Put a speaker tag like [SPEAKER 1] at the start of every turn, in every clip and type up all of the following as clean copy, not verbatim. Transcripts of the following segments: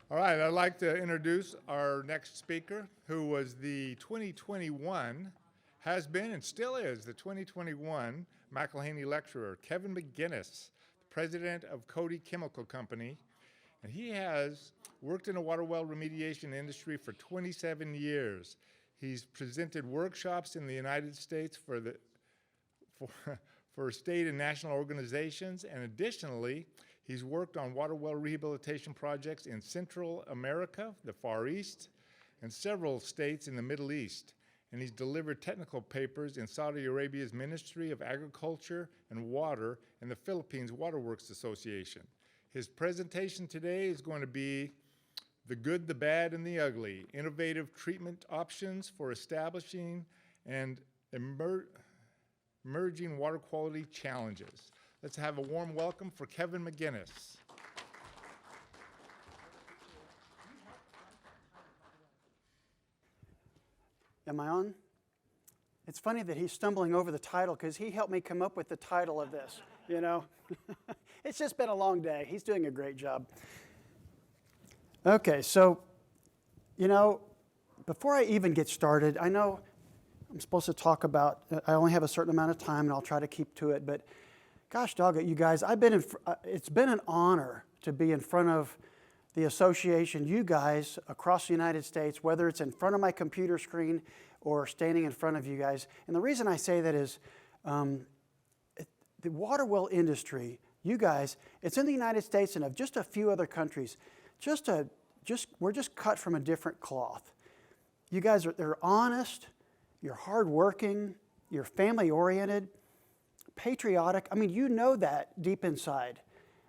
[SPEAKER 1] All right, I'd like to introduce our next speaker, who was the 2021, has been and still is the 2021 McEllhiney Lecturer, Kevin McGinnis, president of Cody Chemical Company. And he has worked in the water well remediation industry for 27 years. He's presented workshops in the United States for state and national organizations, and additionally, he's worked on water well rehabilitation projects in Central America, the Far East, and several states in the Middle East. And he's delivered technical papers in Saudi Arabia's Ministry of Agriculture and Water and the Philippines Waterworks Association. His presentation today is going to be The Good, the Bad, and the Ugly, Innovative Treatment Options for Establishing and Emerging Water Quality Challenges. Let's have a warm welcome for Kevin McGinnis.
[SPEAKER 2] Am I on? It's funny that he's stumbling over the title because he helped me come up with the title of this, you know. It's just been a long day. He's doing a great job. Okay, so, you know, before I even get started, I know I'm supposed to talk about, I only have a certain amount of time and I'll try to keep to it, but gosh dog it, you guys, it's been an honor to be in front of the association, you guys across the United States, whether it's in front of my computer screen or standing in front of you guys. And the reason I say that is the water well industry, you guys, it's in the United States and of just a few other countries. We're just cut from a different cloth. You guys they're honest, you're hardworking, you're family-oriented, patriotic. I mean, you know that deep inside,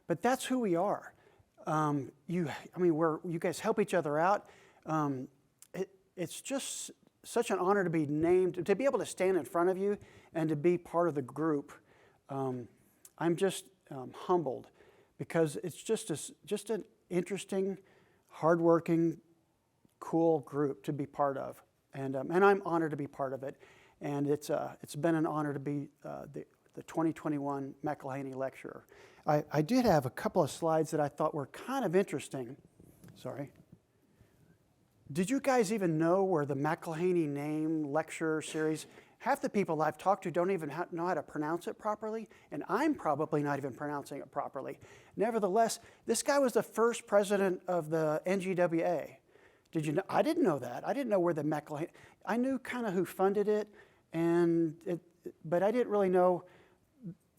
[SPEAKER 2] but that's who we are. You guys help each other out. It's just such an honor to be named, to be able to stand in front of you and to be part of the group. I'm just humbled because it's just an interesting, hardworking, cool group to be part of, and I'm honored to be part of it. And it's been an honor to be the 2021 McEllhiney Lecturer. I did have a couple of slides that I thought were kind of interesting. Sorry. Did you guys even know where the McEllhiney name lecture series? Half the people I've talked to don't even know how to pronounce it properly, and I'm probably not even pronouncing it properly. Nevertheless, this guy was the first president of the NGWA. Did you know? I didn't know that. I didn't know where the McEllhiney. I knew kind of who funded it, but I didn't really know,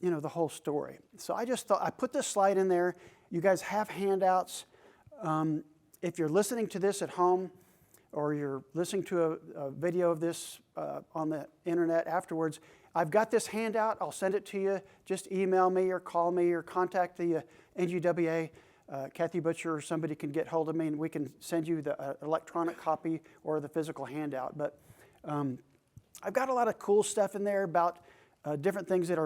[SPEAKER 2] you know, the whole story. So I just thought I put this slide in there. You guys have handouts. If you're listening to this at home, or you're listening to a video of this on the internet afterwards, I've got this handout. I'll send it to you. Just email me or call me or contact the NGWA. Kathy Butcher or somebody can get hold of me and we can send you the electronic copy or the physical handout. But I've got a lot of cool stuff in there about different things that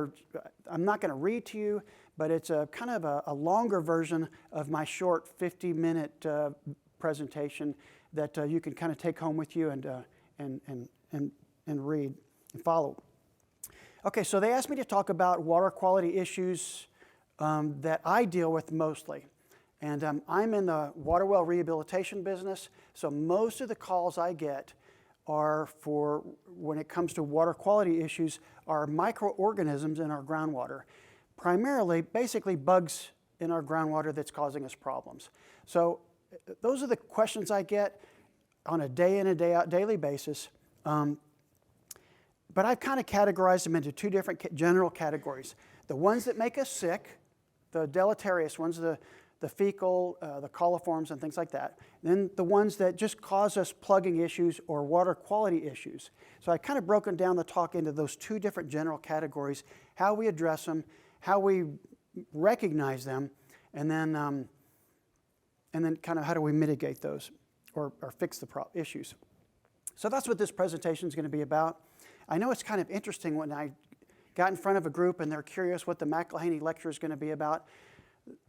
[SPEAKER 2] I'm not going to read to you, but it's a kind of a longer version of my short 50-minute presentation that you can kind of take home with you and read and follow. Okay, so they asked me to talk about water quality issues that I deal with mostly. And I'm in the water well rehabilitation business, so most of the calls I get are for, when it comes to water quality issues, are microorganisms in our groundwater. Primarily, basically bugs in our groundwater that's causing us problems. So those are the questions I get on a day in and day out daily basis. But I've kind of categorized them into two different general categories. The ones that make us sick, the deleterious ones, the fecal, the coliforms and things like that. Then the ones that just cause us plugging issues or water quality issues. So I kind of broken down the talk into those two different general categories, how we address them, how we recognize them, and then kind of how do we mitigate those or fix the issues. So that's what this presentation is going to be about. I know it's kind of interesting when I got in front of a group and they're curious what the McEllhiney lecture is going to be about.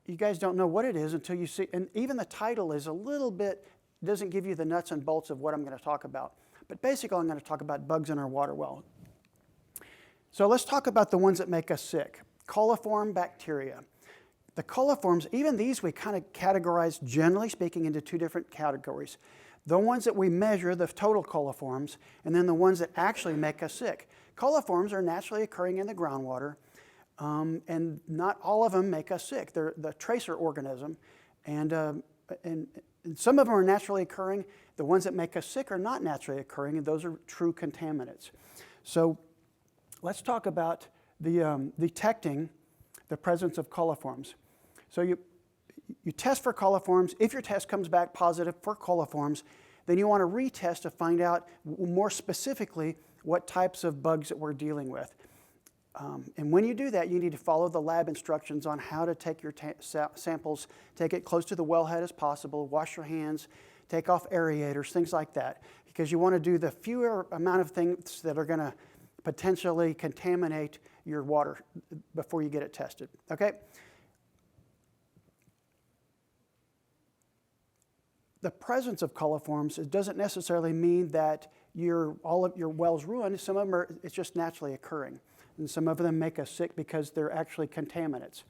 [SPEAKER 2] You guys don't know what it is until you see, and even the title is a little bit, doesn't give you the nuts and bolts of what I'm going to talk about. But basically I'm going to talk about bugs in our water well. So let's talk about the ones that make us sick. Coliform bacteria. The coliforms, even these we kind of categorize, generally speaking, into two different categories. The ones that we measure, the total coliforms, and then the ones that actually make us sick. Coliforms are naturally occurring in the groundwater, and not all of them make us sick. They're the tracer organism, and some of them are naturally occurring. The ones that make us sick are not naturally occurring, and those are true contaminants. So let's talk about detecting the presence of coliforms. So you test for coliforms. If your test comes back positive for coliforms, then you want to retest to find out more specifically what types of bugs that we're dealing with. And when you do that, you need to follow the lab instructions on how to take your samples, take it close to the wellhead as possible, wash your hands, take off aerators, things like that, because you want to do the fewer amount of things that are going to potentially contaminate your water before you get it tested, okay? The presence of coliforms, it doesn't necessarily mean that all of your wells ruined. Some of them it's just naturally occurring. And some of them make us sick because they're actually contaminants.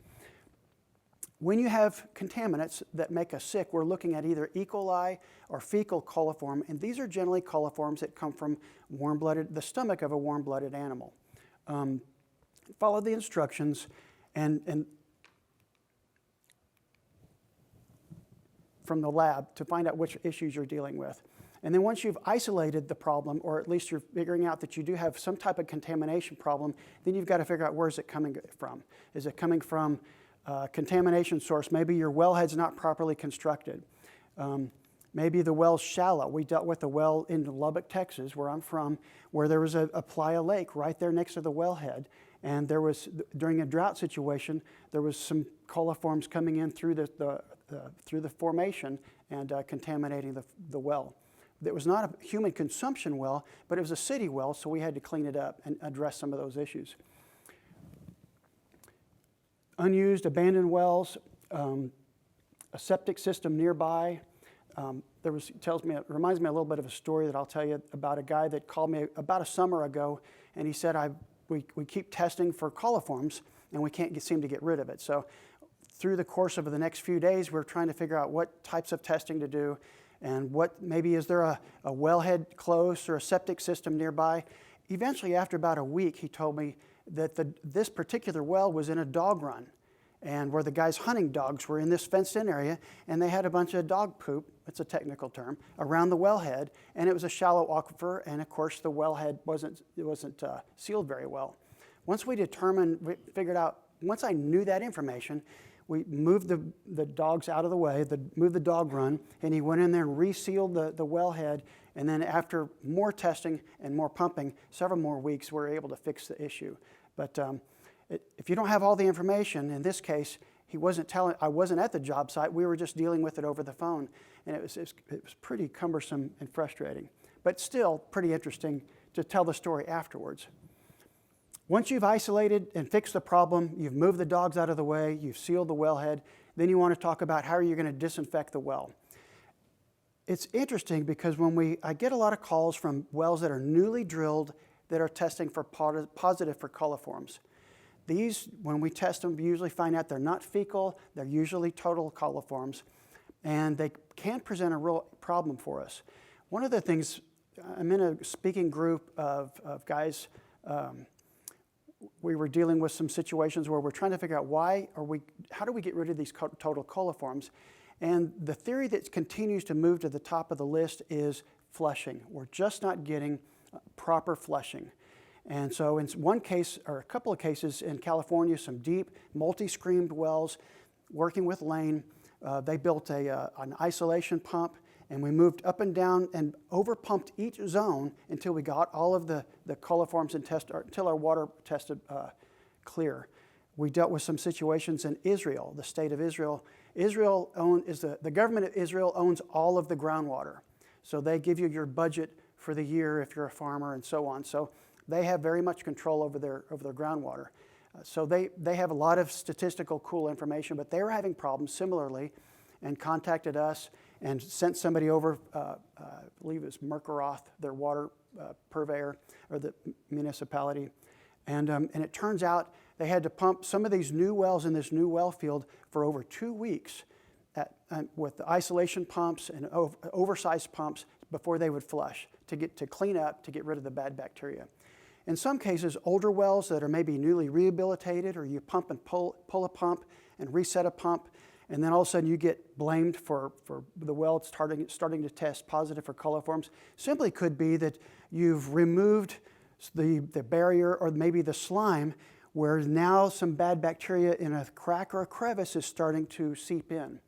[SPEAKER 2] When you have contaminants that make us sick, we're looking at either E. coli or fecal coliform, and these are generally coliforms that come from the stomach of a warm-blooded animal. Follow the instructions and from the lab to find out which issues you're dealing with. And then once you've isolated the problem, or at least you're figuring out that you do have some type of contamination problem, then you've got to figure out where is it coming from. Is it coming from a contamination source? Maybe your wellhead's not properly constructed. Maybe the well's shallow. We dealt with a well in Lubbock, Texas, where I'm from, where there was a playa lake right there next to the wellhead. And there was, during a drought situation, there was some coliforms coming in through the formation and contaminating the well. It was not a human consumption well, but it was a city well, so we had to clean it up and address some of those issues. Unused, abandoned wells, a septic system nearby. It reminds me a little bit of a story that I'll tell you about a guy that called me about a summer ago, and he said, we keep testing for coliforms, and we can't seem to get rid of it. So through the course of the next few days, we're trying to figure out what types of testing to do, and maybe is there a wellhead close or a septic system nearby. Eventually, after about a week, he told me that this particular well was in a dog run, and where the guys hunting dogs were in this fenced-in area, and they had a bunch of dog poop, it's a technical term, around the wellhead, and it was a shallow aquifer, and of course the wellhead wasn't sealed very well. Once we figured out, once I knew that information, we moved the dogs out of the way, moved the dog run, and he went in there and resealed the wellhead, and then after more testing and more pumping, several more weeks, we were able to fix the issue. But if you don't have all the information, in this case, I wasn't at the job site, we were just dealing with it over the phone, and it was pretty cumbersome and frustrating, but still pretty interesting to tell the story afterwards. Once you've isolated and fixed the problem, you've moved the dogs out of the way, you've sealed the wellhead, then you want to talk about how are you going to disinfect the well. It's interesting because I get a lot of calls from wells that are newly drilled that are testing for positive for coliforms. These, when we test them, we usually find out they're not fecal, they're usually total coliforms, and they can present a real problem for us. One of the things, I'm in a speaking group of guys. We were dealing with some situations where we're trying to figure out how do we get rid of these total coliforms? And the theory that continues to move to the top of the list is flushing. We're just not getting proper flushing. And so in one case, or a couple of cases in California, some deep multi-screamed wells, working with Lane, they built an isolation pump, and we moved up and down and over-pumped each zone until we got all of the coliforms until our water tested clear. We dealt with some situations in Israel, the state of Israel. The government of Israel owns all of the groundwater. So they give you your budget for the year if you're a farmer and so on. So they have very much control over their groundwater. So they have a lot of statistical cool information, but they were having problems similarly and contacted us and sent somebody over, I believe it was Merkeroth, their water purveyor, or the municipality. And it turns out They had to pump some of these new wells in this new well field for over 2 weeks with the isolation pumps and oversized pumps before they would flush to clean up, to get rid of the bad bacteria. In some cases, older wells that are maybe newly rehabilitated, or you pump and pull a pump and reset a pump, and then all of a sudden you get blamed for the well starting to test positive for coliforms, simply could be that you've removed the barrier or maybe the slime, where now some bad bacteria in a crack or a crevice is starting to seep in.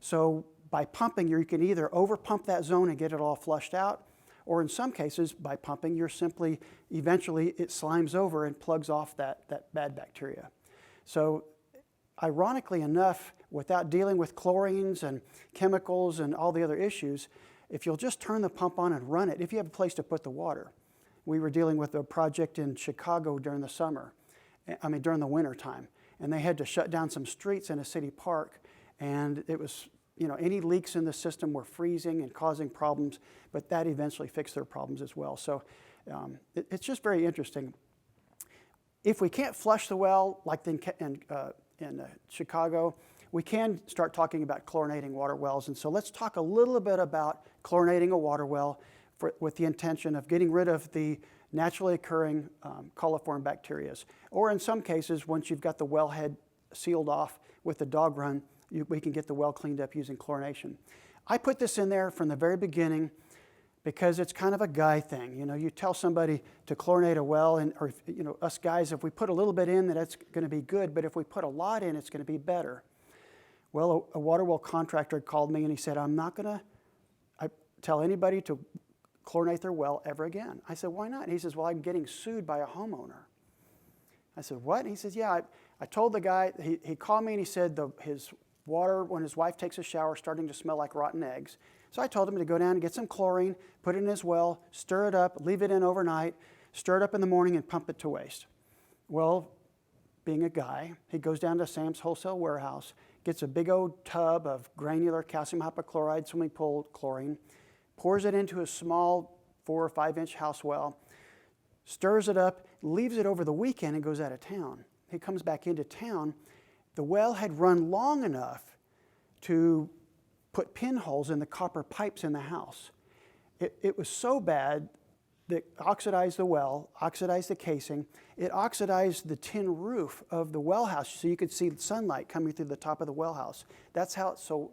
[SPEAKER 2] So by pumping, you can either over-pump that zone and get it all flushed out, or in some cases, by pumping, you're simply, eventually it slimes over and plugs off that bad bacteria. So ironically enough, without dealing with chlorines and chemicals and all the other issues, if you'll just turn the pump on and run it, if you have a place to put the water. We were dealing with a project in Chicago during the winter time, and they had to shut down some streets in a city park, and it was, any leaks in the system were freezing and causing problems, but that eventually fixed their problems as well. So it's just very interesting. If we can't flush the well, like in Chicago, we can start talking about chlorinating water wells. And so let's talk a little bit about chlorinating a water well with the intention of getting rid of the naturally occurring coliform bacteria. Or in some cases, once you've got the wellhead sealed off with the dog run, we can get the well cleaned up using chlorination. I put this in there from the very beginning because it's kind of a guy thing. You tell somebody to chlorinate a well, or us guys, if we put a little bit in, that's going to be good, but if we put a lot in, it's going to be better. Well, a water well contractor called me and he said, I'm not going to tell anybody to chlorinate their well ever again. I said, why not? And he says, well, I'm getting sued by a homeowner. I said, what? And he says, yeah, I told the guy, he called me and he said his water, when his wife takes a shower, starting to smell like rotten eggs. So I told him to go down and get some chlorine, put it in his well, stir it up, leave it in overnight, stir it up in the morning and pump it to waste. Well, being a guy, he goes down to Sam's Wholesale Warehouse, gets a big old tub of granular calcium hypochlorite swimming pool chlorine, pours it into a small 4 or 5 inch house well, stirs it up, leaves it over the weekend and goes out of town. He comes back into town. The well had run long enough to put pinholes in the copper pipes in the house. It was so bad that oxidized the well, oxidized the casing. It oxidized the tin roof of the well house so you could see the sunlight coming through the top of the well house. That's how it's so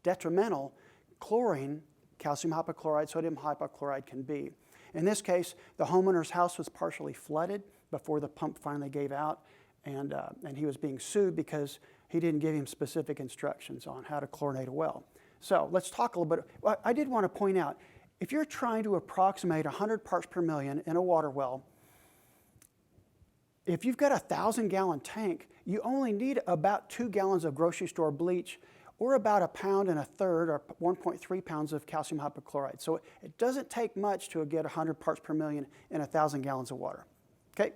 [SPEAKER 2] detrimental chlorine, calcium hypochlorite, sodium hypochlorite can be. In this case, the homeowner's house was partially flooded before the pump finally gave out, and he was being sued because he didn't give him specific instructions on how to chlorinate a well. So let's talk a little bit. Well, I did want to point out, if you're trying to approximate 100 parts per million in a water well, if you've got a 1,000-gallon tank, you only need about 2 gallons of grocery store bleach, or about 1 1/3 pounds or 1.3 pounds of calcium hypochlorite. So it doesn't take much to get 100 parts per million in 1,000 gallons of water. Okay?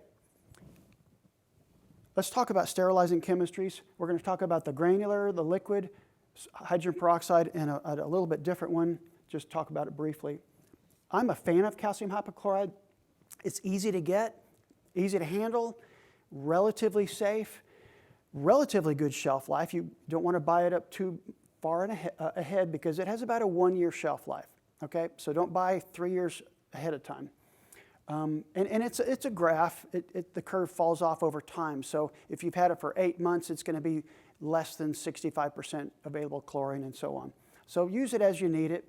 [SPEAKER 2] Let's talk about sterilizing chemistries. We're going to talk about the granular, the liquid, hydrogen peroxide, and a little bit different one. Just talk about it briefly. I'm a fan of calcium hypochlorite. It's easy to get, easy to handle, relatively safe, relatively good shelf life. You don't want to buy it up too far ahead because it has about a 1-year shelf life. Okay, so don't buy 3 years ahead of time. And it's a graph. The curve falls off over time. So if you've had it for 8 months, it's going to be less than 65% available chlorine and so on. So use it as you need it.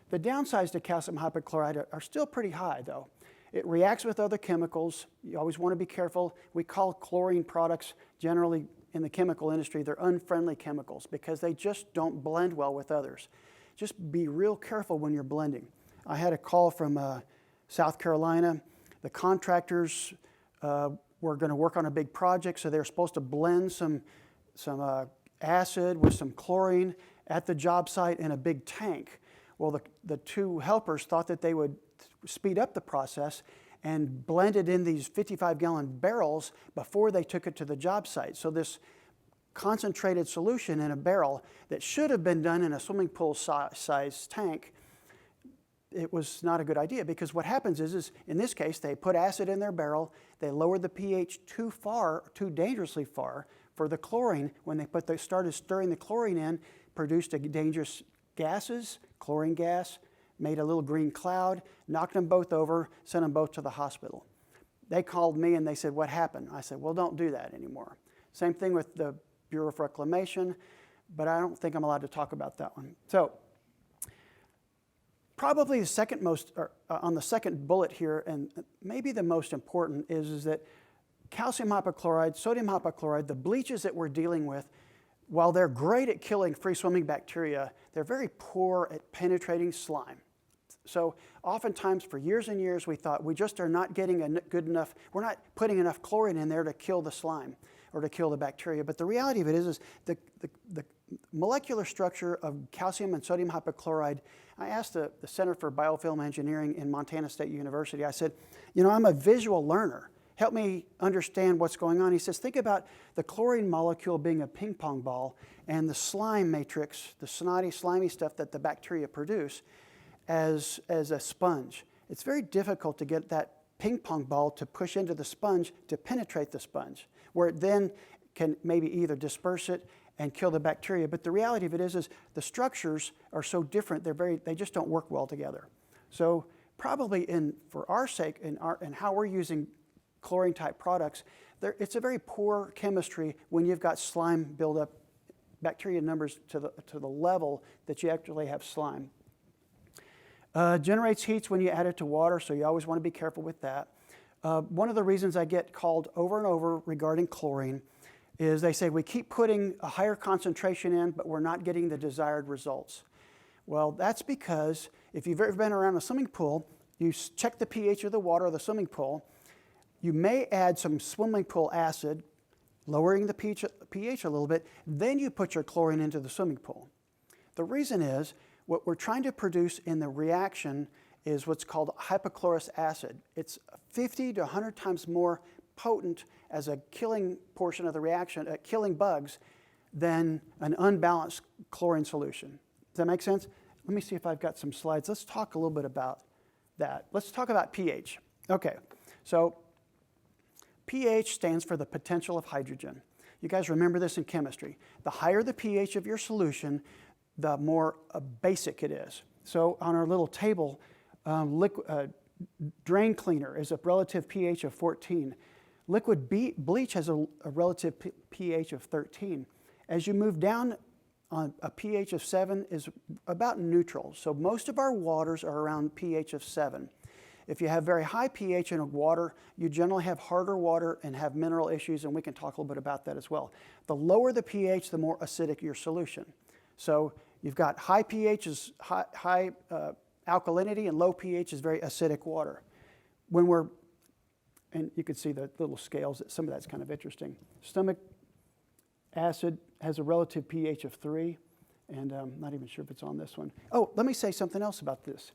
[SPEAKER 2] The downsides to calcium hypochlorite are still pretty high, though. It reacts with other chemicals. You always want to be careful. We call chlorine products generally in the chemical industry, they're unfriendly chemicals because they just don't blend well with others. Just be real careful when you're blending. I had a call from South Carolina. The contractors were going to work on a big project, so they're supposed to blend some acid with some chlorine at the job site in a big tank. Well, the two helpers thought that they would speed up the process and blend it in these 55-gallon barrels before they took it to the job site. So this concentrated solution in a barrel that should have been done in a swimming pool size tank it was not a good idea, because what happens is in this case, they put acid in their barrel, they lowered the pH too far, too dangerously far for the chlorine. When they started stirring the chlorine in, produced dangerous gases, chlorine gas, made a little green cloud, knocked them both over, sent them both to the hospital. They called me and they said, what happened? I said, well, don't do that anymore. Same thing with the Bureau of Reclamation, but I don't think I'm allowed to talk about that one. So probably the second most, on the second bullet here, and maybe the most important, is that calcium hypochlorite, sodium hypochlorite, the bleaches that we're dealing with, while they're great at killing free-swimming bacteria, they're very poor at penetrating slime. So oftentimes for years and years we thought we just are not getting good enough, we're not putting enough chlorine in there to kill the slime or to kill the bacteria. But the reality of it is the molecular structure of calcium and sodium hypochlorite. I asked the Center for Biofilm Engineering in Montana State University, I said, you know, I'm a visual learner. Help me understand what's going on. He says, think about the chlorine molecule being a ping pong ball and the slime matrix, the snotty, slimy stuff that the bacteria produce as a sponge. It's very difficult to get that ping pong ball to push into the sponge to penetrate the sponge, where it then can maybe either disperse it and kill the bacteria. But the reality of it is the structures are so different, they just don't work well together. So probably for our sake and how we're using chlorine type products, it's a very poor chemistry when you've got slime buildup, bacteria numbers to the level that you actually have slime. Generates heats when you add it to water, so you always want to be careful with that. One of the reasons I get called over and over regarding chlorine is they say we keep putting a higher concentration in, but we're not getting the desired results. Well, that's because if you've ever been around a swimming pool, you check the pH of the water of the swimming pool, you may add some swimming pool acid, lowering the pH a little bit, then you put your chlorine into the swimming pool. The reason is, what we're trying to produce in the reaction is what's called hypochlorous acid. It's 50 to 100 times more potent as a killing portion of the reaction, killing bugs, than an unbalanced chlorine solution. Does that make sense? Let me see if I've got some slides. Let's talk a little bit about that. Let's talk about pH. Okay, so pH stands for the potential of hydrogen. You guys remember this in chemistry. The higher the pH of your solution, the more basic it is. So on our little table, drain cleaner is a relative pH of 14. Liquid bleach has a relative pH of 13. As you move down, on a pH of 7 is about neutral. So most of our waters are around pH of 7. If you have very high pH in a water, you generally have harder water and have mineral issues, and we can talk a little bit about that as well. The lower the pH, the more acidic your solution. So you've got high pH is high alkalinity, and low pH is very acidic water. And you can see the little scales, some of that's kind of interesting. Stomach acid has a relative pH of 3, and I'm not even sure if it's on this one. Oh, let me say something else about this.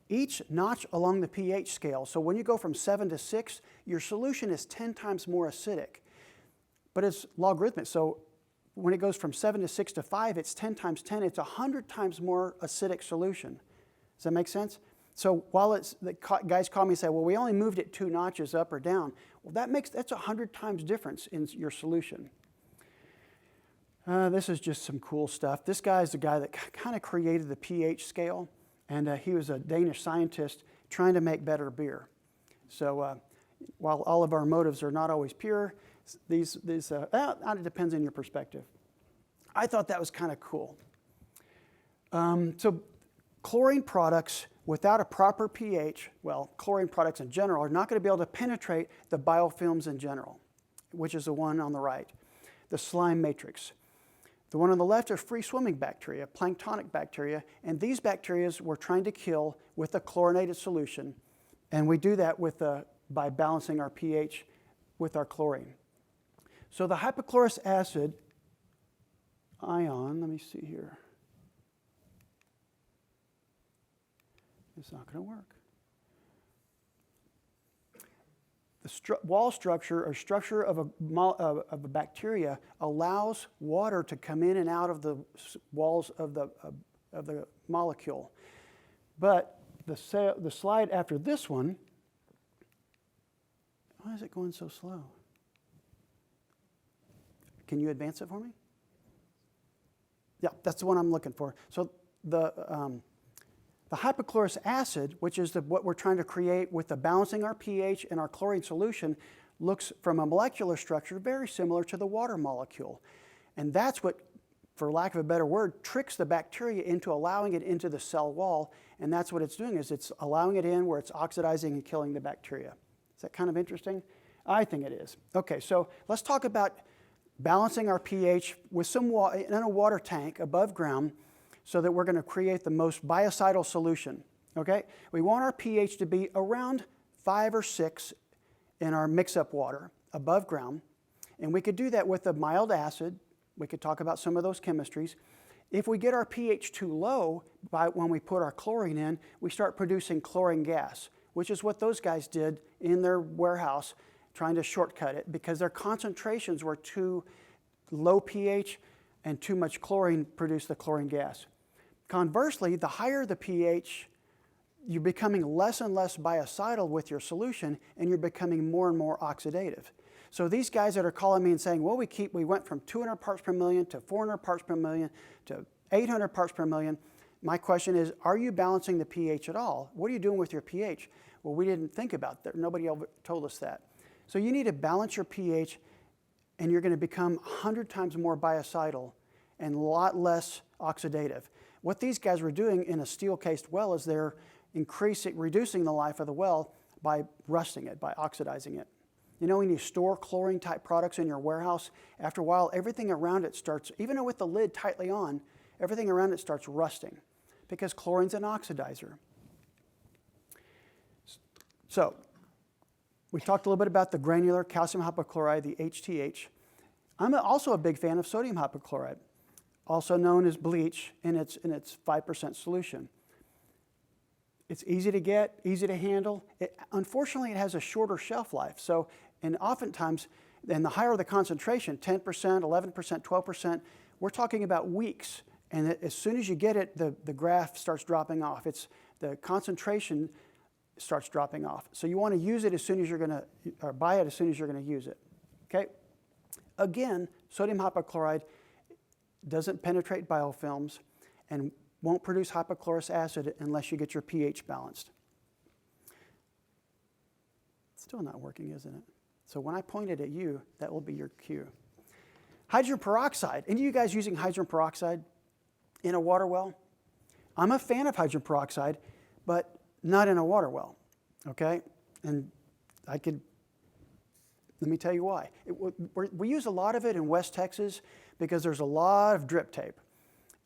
[SPEAKER 2] Each notch along the pH scale, so when you go from 7 to 6, your solution is 10 times more acidic. But it's logarithmic, so when it goes from 7 to 6 to 5, it's 10 times 10, it's 100 times more acidic solution. Does that make sense? So while the guys call me and say, well, we only moved it 2 notches up or down, well, that's 100 times difference in your solution. This is just some cool stuff. This guy is the guy that kind of created the pH scale, and he was a Danish scientist trying to make better beer. So while all of our motives are not always pure, it depends on your perspective. I thought that was kind of cool. So chlorine products without a proper pH, well, chlorine products in general, are not going to be able to penetrate the biofilms in general, which is the one on the right, the slime matrix. The one on the left are free-swimming bacteria, planktonic bacteria, and these bacteria we're trying to kill with a chlorinated solution, and we do that by balancing our pH with our chlorine. So the hypochlorous acid ion, let me see here. It's not going to work. The wall structure or structure of a bacteria allows water to come in and out of the walls of the molecule. But the slide after this one, why is it going so slow? Can you advance it for me? Yeah, that's the one I'm looking for. So the hypochlorous acid, which is what we're trying to create with the balancing our pH and our chlorine solution, looks from a molecular structure very similar to the water molecule. And that's what, for lack of a better word, tricks the bacteria into allowing it into the cell wall. And that's what it's doing, is it's allowing it in where it's oxidizing and killing the bacteria. Is that kind of interesting? I think it is. Okay, so let's talk about balancing our pH with some water in a water tank above ground so that we're going to create the most biocidal solution. Okay? We want our pH to be around 5 or 6 in our mix-up water above ground. And we could do that with a mild acid. We could talk about some of those chemistries. If we get our pH too low, when we put our chlorine in, we start producing chlorine gas, which is what those guys did in their warehouse, trying to shortcut it because their concentrations were too low pH and too much chlorine produced the chlorine gas. Conversely, the higher the pH, you're becoming less and less biocidal with your solution, and you're becoming more and more oxidative. So these guys that are calling me and saying, well, we went from 200 parts per million to 400 parts per million to 800 parts per million. My question is, are you balancing the pH at all? What are you doing with your pH? Well, we didn't think about that. Nobody ever told us that. So you need to balance your pH, and you're going to become 100 times more biocidal and a lot less oxidative. What these guys were doing in a steel-cased well is they're reducing the life of the well by rusting it, by oxidizing it. You know, when you store chlorine-type products in your warehouse, after a while, everything around it starts, even with the lid tightly on, everything around it starts rusting because chlorine's an oxidizer. So, we talked a little bit about the granular calcium hypochlorite, the HTH. I'm also a big fan of sodium hypochlorite, also known as bleach in its 5% solution. It's easy to get, easy to handle. Unfortunately, it has a shorter shelf life. So, and oftentimes, and the higher the concentration, 10%, 11%, 12%, we're talking about weeks. And as soon as you get it, the graph starts dropping off. The concentration starts dropping off. So you want to use it as soon as you're going to, or buy it as soon as you're going to use it. Okay? Again, sodium hypochlorite doesn't penetrate biofilms and won't produce hypochlorous acid unless you get your pH balanced. It's still not working, isn't it? So when I point it at you, that will be your cue. Hydrogen peroxide. Any of you guys using hydrogen peroxide in a water well? I'm a fan of hydrogen peroxide, but not in a water well, okay? And let me tell you why. We use a lot of it in West Texas because there's a lot of drip tape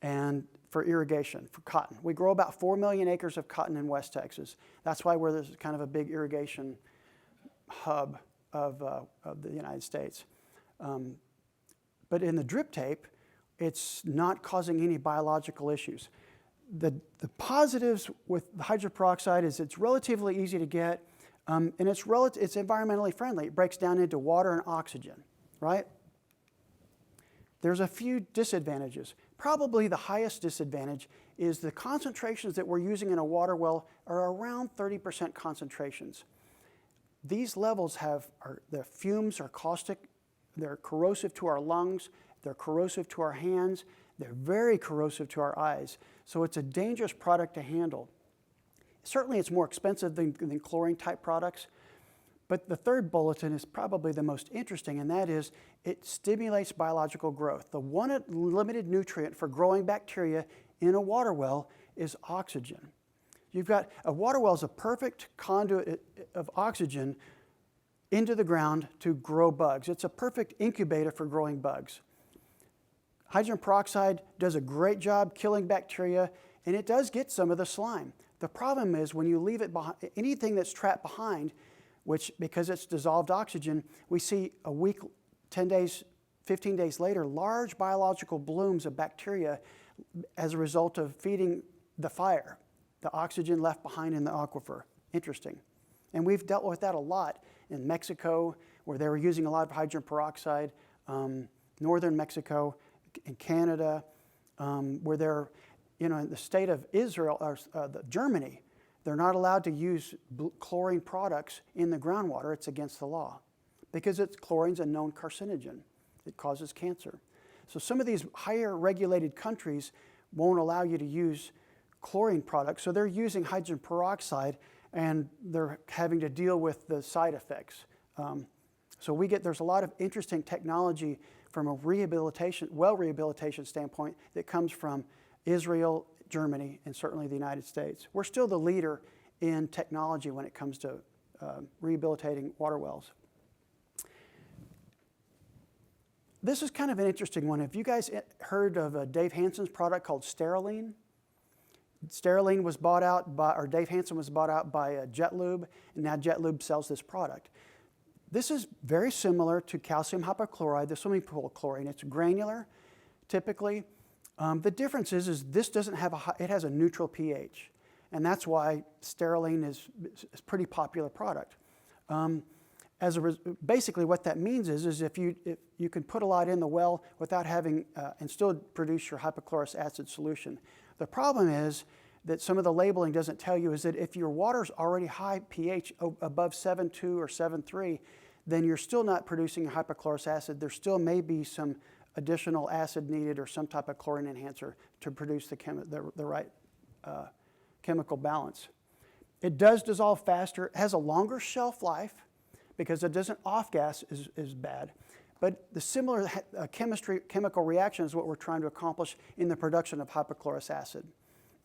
[SPEAKER 2] and for irrigation, for cotton. We grow about 4 million acres of cotton in West Texas. That's why we're this kind of a big irrigation hub of the United States. But in the drip tape, it's not causing any biological issues. The positives with hydrogen peroxide is it's relatively easy to get, and it's environmentally friendly. It breaks down into water and oxygen, right? There's a few disadvantages. Probably the highest disadvantage is the concentrations that we're using in a water well are around 30% concentrations. These levels the fumes are caustic, they're corrosive to our lungs, they're corrosive to our hands, they're very corrosive to our eyes. So it's a dangerous product to handle. Certainly it's more expensive than chlorine-type products, but the third bulletin is probably the most interesting, and that is it stimulates biological growth. The one limited nutrient for growing bacteria in a water well is oxygen. A water well is a perfect conduit of oxygen into the ground to grow bugs. It's a perfect incubator for growing bugs. Hydrogen peroxide does a great job killing bacteria, and it does get some of the slime. The problem is when you leave it behind, anything that's trapped behind, which because it's dissolved oxygen, we see a week, 10 days, 15 days later, large biological blooms of bacteria as a result of feeding the fire, the oxygen left behind in the aquifer. Interesting. And we've dealt with that a lot in Mexico, where they were using a lot of hydrogen peroxide, northern Mexico, in Canada, where they're, in the state of Israel, or Germany, they're not allowed to use chlorine products in the groundwater. It's against the law because chlorine's a known carcinogen. It causes cancer. So some of these higher regulated countries won't allow you to use chlorine products. So they're using hydrogen peroxide and they're having to deal with the side effects. There's a lot of interesting technology from a well rehabilitation standpoint that comes from Israel, Germany, and certainly the United States. We're still the leader in technology when it comes to rehabilitating water wells. This is kind of an interesting one. Have you guys heard of Dave Hansen's product called Steriline? Steriline was bought out by, or Dave Hansen was bought out by JetLube, and now JetLube sells this product. This is very similar to calcium hypochlorite, the swimming pool chlorine. It's granular, typically. The difference is this doesn't have it has a neutral pH, and that's why Steriline is a pretty popular product. Basically what that means is if you can put a lot in the well without having, and still produce your hypochlorous acid solution. The problem is that some of the labeling doesn't tell you is that if your water's already high pH above 7.2 or 7.3, then you're still not producing hypochlorous acid. There still may be some additional acid needed or some type of chlorine enhancer to produce the right chemical balance. It does dissolve faster. It has a longer shelf life because it doesn't off-gas is bad. But the similar chemical reaction is what we're trying to accomplish in the production of hypochlorous acid.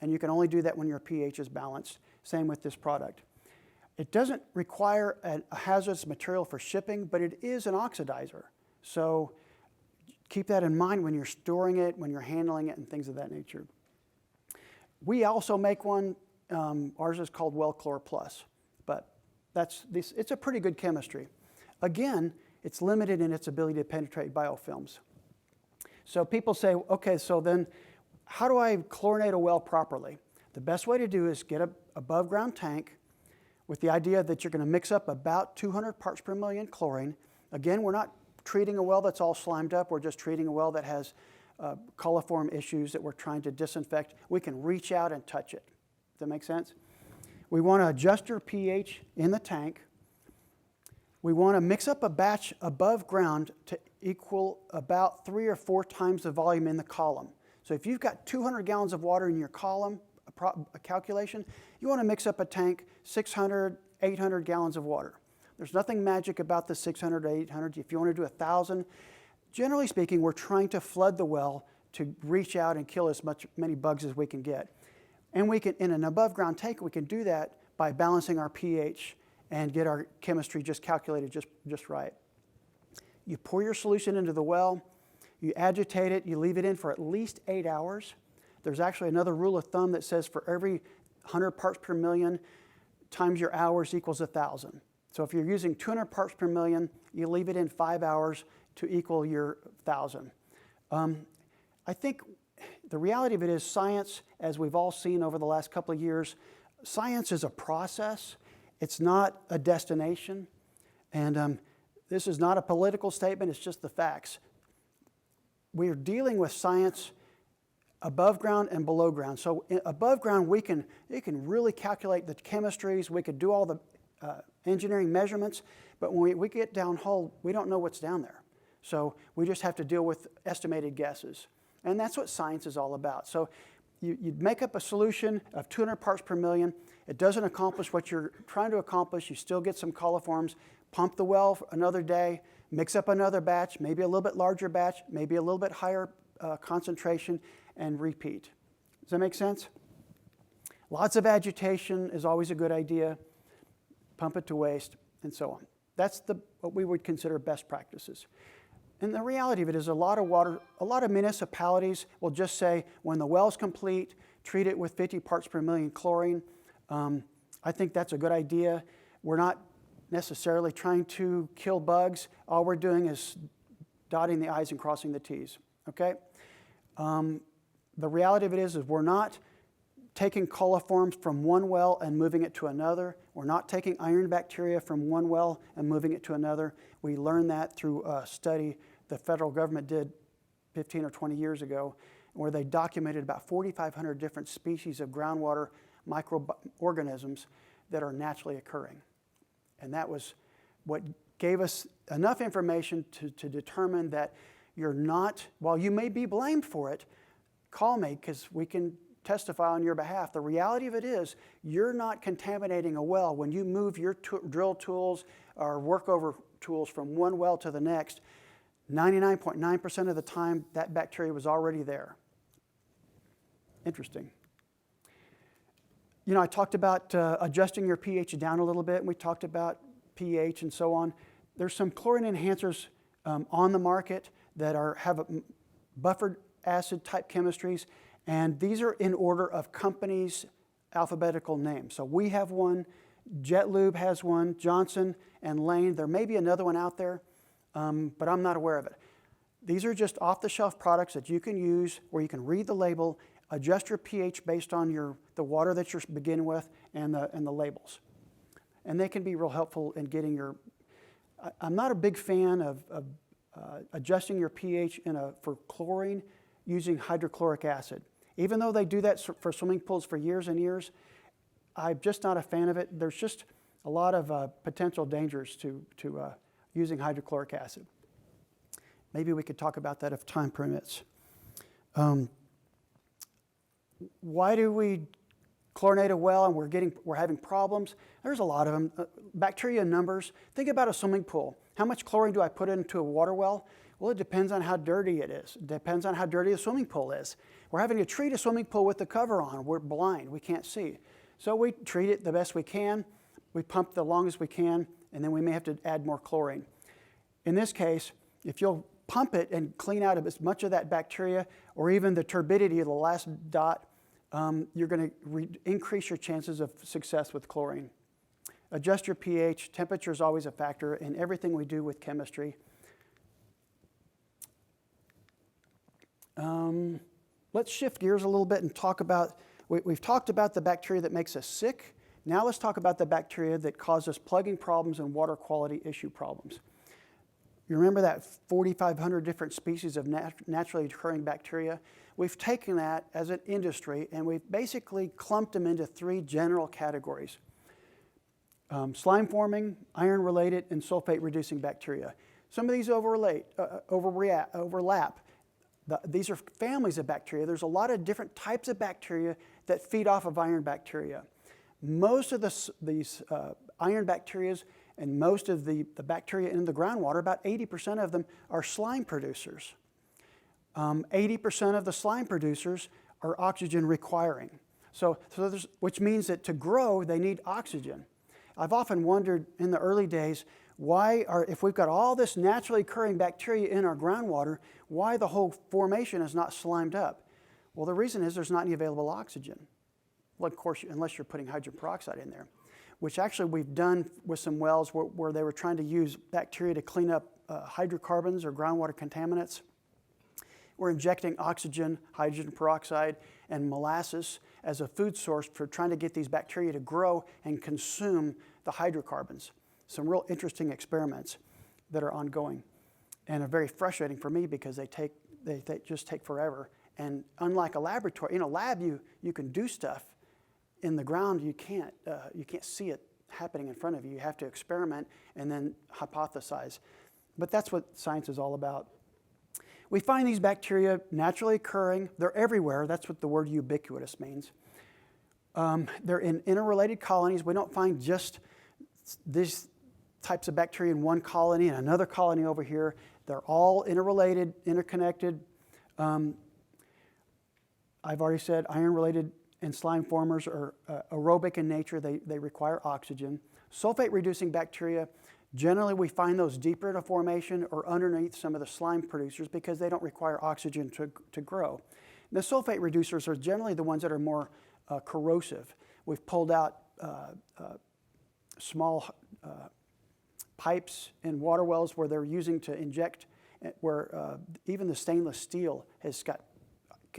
[SPEAKER 2] And you can only do that when your pH is balanced. Same with this product. It doesn't require a hazardous material for shipping, but it is an oxidizer. So keep that in mind when you're storing it, when you're handling it, and things of that nature. We also make one. Ours is called WellChlor Plus, but it's a pretty good chemistry. Again, it's limited in its ability to penetrate biofilms. So people say, okay, so then how do I chlorinate a well properly? The best way to do is get an above ground tank with the idea that you're going to mix up about 200 parts per million chlorine. Again, we're not treating a well that's all slimed up. We're just treating a well that has coliform issues that we're trying to disinfect. We can reach out and touch it. Does that make sense? We want to adjust your pH in the tank. We want to mix up a batch above ground to equal about 3 or 4 times the volume in the column. So if you've got 200 gallons of water in your column, a calculation, you want to mix up a tank 600, 800 gallons of water. There's nothing magic about the 600 to 800. If you want to do 1,000, generally speaking, we're trying to flood the well to reach out and kill many bugs as we can get. And we can, in an above ground tank, we can do that by balancing our pH and get our chemistry just calculated just right. You pour your solution into the well, you agitate it, you leave it in for at least 8 hours. There's actually another rule of thumb that says for every 100 parts per million times your hours equals 1,000. So if you're using 200 parts per million, you leave it in 5 hours to equal your 1,000. I think the reality of it is science, as we've all seen over the last couple of years, science is a process. It's not a destination. And this is not a political statement, it's just the facts. We're dealing with science above ground and below ground. So above ground, you can really calculate the chemistries, we could do all the engineering measurements, but when we get down hole, we don't know what's down there. So we just have to deal with estimated guesses. And that's what science is all about. So you make up a solution of 200 parts per million. It doesn't accomplish what you're trying to accomplish. You still get some coliforms. Pump the well for another day. Mix up another batch, maybe a little bit larger batch, maybe a little bit higher concentration, and repeat. Does that make sense? Lots of agitation is always a good idea. Pump it to waste, and so on. That's what we would consider best practices. And the reality of it is a lot of municipalities will just say, when the well's complete, treat it with 50 parts per million chlorine. I think that's a good idea. We're not necessarily trying to kill bugs. All we're doing is dotting the I's and crossing the T's, okay? The reality of it is we're not taking coliforms from one well and moving it to another. We're not taking iron bacteria from one well and moving it to another. We learned that through a study the federal government did 15 or 20 years ago, where they documented about 4,500 different species of groundwater microorganisms that are naturally occurring. And that was what gave us enough information to determine that you're not, while you may be blamed for it, call me because we can testify on your behalf. The reality of it is you're not contaminating a well when you move your drill tools or workover tools from one well to the next. 99.9% of the time, that bacteria was already there. Interesting. You know, I talked about adjusting your pH down a little bit, and we talked about pH and so on. There's some chlorine enhancers on the market that have buffered acid type chemistries, and these are in order of companies' alphabetical names. So we have one, Jet Lube has one, Johnson and Lane. There may be another one out there, but I'm not aware of it. These are just off-the-shelf products that you can use where you can read the label, adjust your pH based on the water that you're beginning with and the labels. And they can be real helpful in getting your... I'm not a big fan of adjusting your pH for chlorine using hydrochloric acid. Even though they do that for swimming pools for years and years, I'm just not a fan of it. There's just a lot of potential dangers to using hydrochloric acid. Maybe we could talk about that if time permits. Why do we chlorinate a well and we're having problems? There's a lot of them. Bacteria numbers. Think about a swimming pool. How much chlorine do I put into a water well? Well, it depends on how dirty it is. It depends on how dirty the swimming pool is. We're having to treat a swimming pool with the cover on. We're blind. We can't see. So we treat it the best we can. We pump the longest we can, and then we may have to add more chlorine. In this case, if you'll pump it and clean out as much of that bacteria or even the turbidity of the last dot, you're going to increase your chances of success with chlorine. Adjust your pH. Temperature is always a factor in everything we do with chemistry. Let's shift gears a little bit and talk about, we've talked about the bacteria that makes us sick. Now let's talk about the bacteria that cause us plugging problems and water quality issue problems. You remember that 4,500 different species of naturally occurring bacteria? We've taken that as an industry and we've basically clumped them into three general categories. Slime-forming, iron-related, and sulfate-reducing bacteria. Some of these overlap. These are families of bacteria. There's a lot of different types of bacteria that feed off of iron bacteria. Most of these iron bacteria and most of the bacteria in the groundwater, about 80% of them are slime producers. 80% of the slime producers are oxygen requiring. Which means that to grow, they need oxygen. I've often wondered in the early days, if we've got all this naturally occurring bacteria in our groundwater, why the whole formation is not slimed up? Well, the reason is there's not any available oxygen. Well, of course, unless you're putting hydrogen peroxide in there, which actually we've done with some wells where they were trying to use bacteria to clean up hydrocarbons or groundwater contaminants. We're injecting oxygen, hydrogen peroxide, and molasses as a food source for trying to get these bacteria to grow and consume the hydrocarbons. Some real interesting experiments that are ongoing and are very frustrating for me because they just take forever. And unlike a laboratory, in a lab you can do stuff. In the ground you can't see it happening in front of you. You have to experiment and then hypothesize. But that's what science is all about. We find these bacteria naturally occurring. They're everywhere. That's what the word ubiquitous means. They're in interrelated colonies. We don't find just these types of bacteria in one colony and another colony over here. They're all interrelated, interconnected. I've already said iron-related and slime formers are aerobic in nature. They require oxygen. Sulfate-reducing bacteria, generally we find those deeper in a formation or underneath some of the slime producers because they don't require oxygen to grow. And the sulfate reducers are generally the ones that are more corrosive. We've pulled out small pipes in water wells where they're using to inject, where even the stainless steel has got